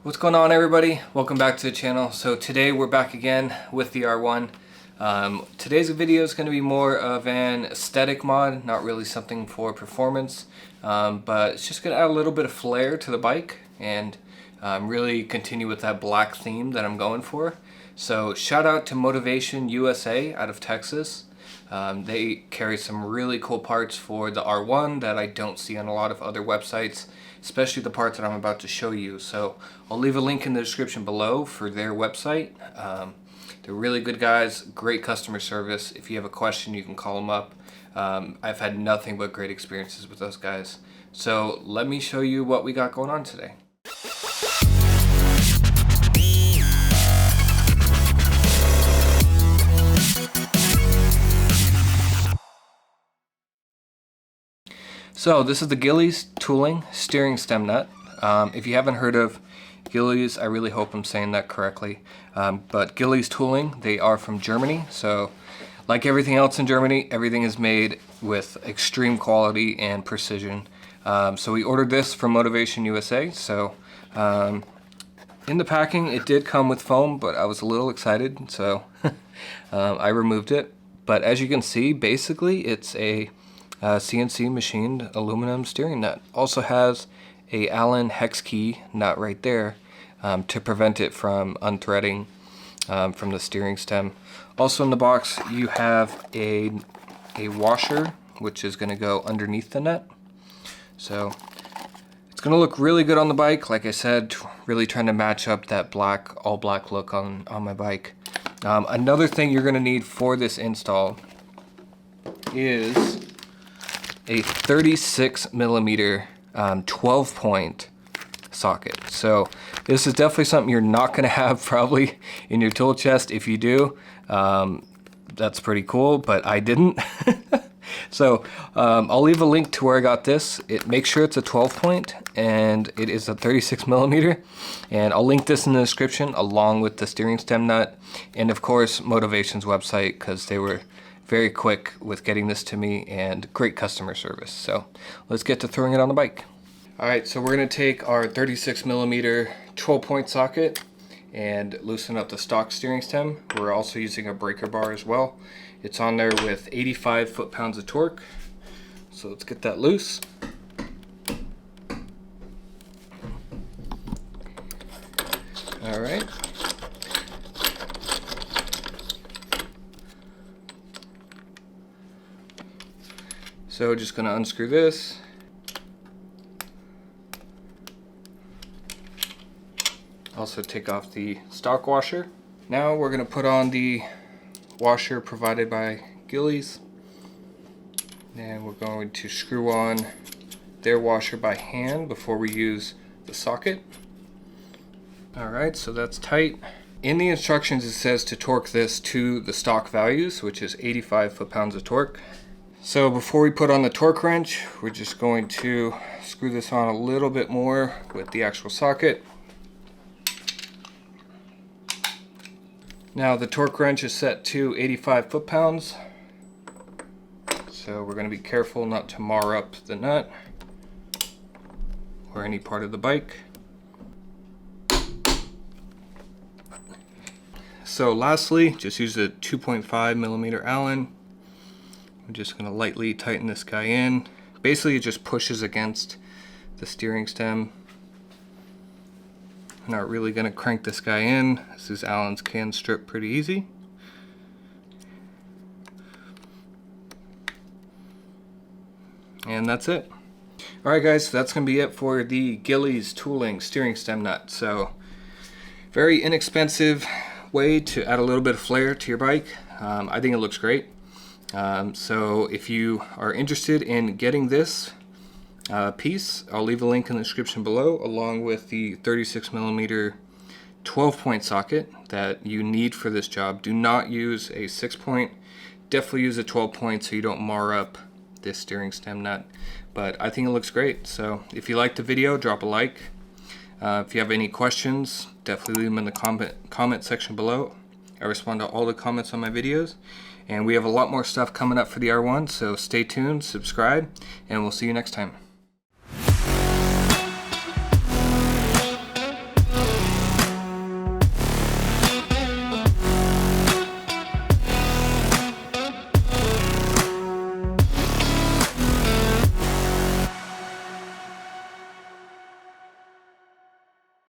What's going on, everybody? Welcome back to the channel. So today we're back again with the R1. Today's video is going to be more of an aesthetic mod, not really something for performance, but it's just going to add a little bit of flair to the bike and really continue with that black theme that I'm going for. So shout out to Motovationusa USA out of Texas. They carry some really cool parts for the R1 that I don't see on a lot of other websites, especially the parts that I'm about to show you. So I'll leave a link in the description below for their website. They're really good guys, great customer service. If you have a question, you can call them up. I've had nothing but great experiences with those guys. So let me show you what we got going on today. So this is the Gilles Tooling steering stem nut. If you haven't heard of Gilles, I really hope I'm saying that correctly. But Gilles Tooling, they are from Germany. So like everything else in Germany, everything is made with extreme quality and precision. So we ordered this from Motovationusa USA. So in the packing, it did come with foam, but I was a little excited, so I removed it. But as you can see, basically it's a CNC machined aluminum steering nut. Also has a Allen hex key nut right there to prevent it from unthreading from the steering stem. Also in the box you have a washer which is going to go underneath the nut. So it's going to look really good on the bike. Like I said, really trying to match up that black, all black look on my bike. Another thing you're going to need for this install is a 36mm 12-point socket. So this is definitely something you're not going to have probably in your tool chest. If you do, that's pretty cool, but I didn't. So I'll leave a link to where I got this. Make sure it's a 12-point and it is a 36mm, and I'll link this in the description along with the steering stem nut and of course Motovation's website, because they were very quick with getting this to me and great customer service. So let's get to throwing it on the bike. Alright, so we're going to take our 36mm 12-point socket and loosen up the stock steering stem. We're also using a breaker bar as well. It's on there with 85 foot-pounds of torque. So let's get that loose. Alright. So just going to unscrew this. Also take off the stock washer. Now we're going to put on the washer provided by Gilles. And we're going to screw on their washer by hand before we use the socket. Alright, so that's tight. In the instructions it says to torque this to the stock values, which is 85 foot-pounds of torque. So before we put on the torque wrench, we're just going to screw this on a little bit more with the actual socket. Now the torque wrench is set to 85 foot-pounds. So we're going to be careful not to mar up the nut or any part of the bike. So lastly, just use a 2.5mm Allen. I'm just going to lightly tighten this guy in. Basically it just pushes against the steering stem. I'm not really going to crank this guy in. These Allens can strip pretty easy. And that's it. Alright guys, so that's going to be it for the Gilles Tooling steering stem nut. So very inexpensive way to add a little bit of flair to your bike. I think it looks great. So if you are interested in getting this piece, I'll leave a link in the description below along with the 36mm 12-point socket that you need for this job. Do not use a 6-point, definitely use a 12-point so you don't mar up this steering stem nut. But I think it looks great. So if you liked the video, drop a like. If you have any questions, definitely leave them in the comment section below. I respond to all the comments on my videos. And we have a lot more stuff coming up for the R1, so stay tuned, subscribe, and we'll see you next time.